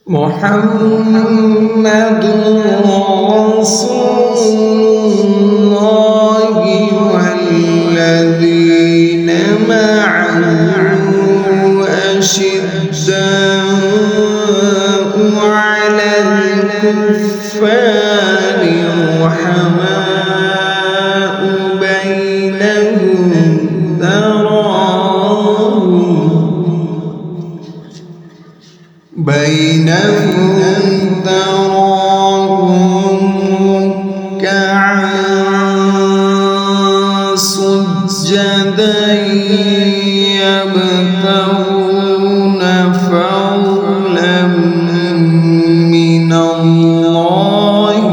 محمد رسول الله والذين معه أشداء على الكفار رحماء بينهم تراهم ركعا سجدا يبتغون فضلا من الله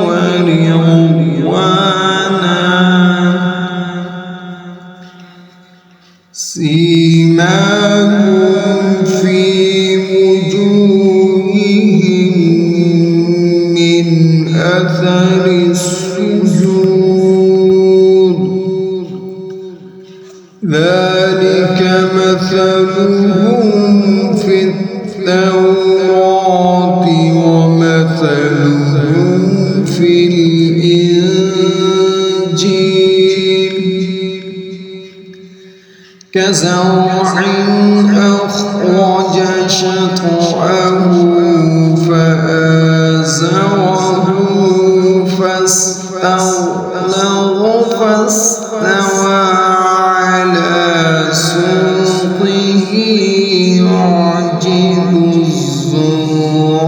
ورضوانا سيماهم في وجوههم من أثر السجود ذلك مثلهم في التوراة ومثلهم في الإنجيل كزرع أخرج شطأه فآزره فاستغلظ فاستوى على سوقه يعجب الزرع